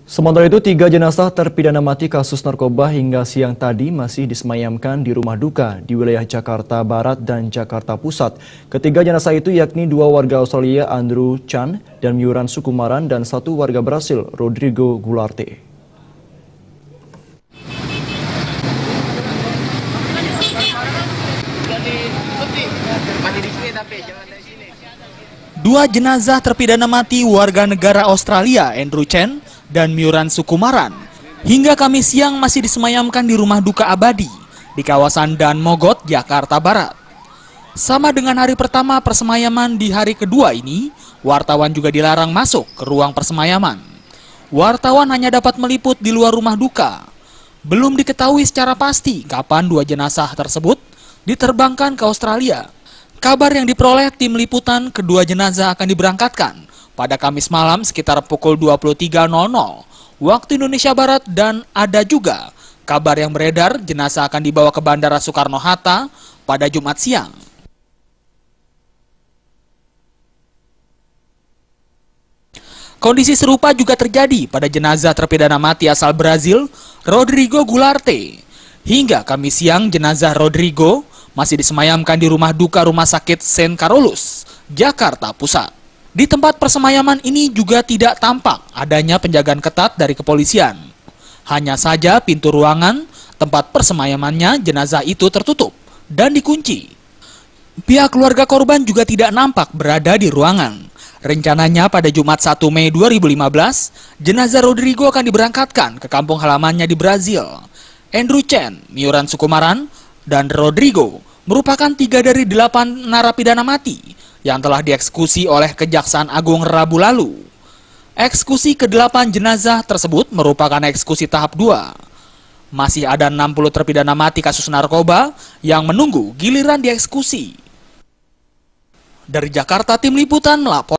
Sementara itu, 3 jenazah terpidana mati kasus narkoba hingga siang tadi masih disemayamkan di rumah duka di wilayah Jakarta Barat dan Jakarta Pusat. Ketiga jenazah itu yakni 2 warga Australia, Andrew Chan dan Myuran Sukumaran, dan 1 warga Brasil, Rodrigo Gularte. Dua jenazah terpidana mati warga negara Australia, Andrew Chan dan Myuran Sukumaran, hingga Kamis siang masih disemayamkan di rumah duka abadi di kawasan Dan Mogot, Jakarta Barat. Sama dengan hari pertama persemayaman, di hari kedua ini, wartawan juga dilarang masuk ke ruang persemayaman. Wartawan hanya dapat meliput di luar rumah duka. Belum diketahui secara pasti kapan 2 jenazah tersebut diterbangkan ke Australia. Kabar yang diperoleh tim liputan, kedua jenazah akan diberangkatkan pada Kamis malam sekitar pukul 23.00 waktu Indonesia Barat, dan ada juga kabar yang beredar jenazah akan dibawa ke Bandara Soekarno-Hatta pada Jumat siang. Kondisi serupa juga terjadi pada jenazah terpidana mati asal Brazil, Rodrigo Gularte. Hingga Kamis siang jenazah Rodrigo masih disemayamkan di rumah duka Rumah Sakit St. Carolus, Jakarta Pusat. Di tempat persemayaman ini juga tidak tampak adanya penjagaan ketat dari kepolisian. Hanya saja pintu ruangan tempat persemayamannya jenazah itu tertutup dan dikunci. Pihak keluarga korban juga tidak nampak berada di ruangan. Rencananya pada Jumat 1 Mei 2015, jenazah Rodrigo akan diberangkatkan ke kampung halamannya di Brazil. Andrew Chan, Myuran Sukumaran, dan Rodrigo merupakan 3 dari 8 narapidana mati yang telah dieksekusi oleh Kejaksaan Agung Rabu lalu. Eksekusi ke-8 jenazah tersebut merupakan eksekusi tahap 2. Masih ada 60 terpidana mati kasus narkoba yang menunggu giliran dieksekusi. Dari Jakarta, tim liputan melapor.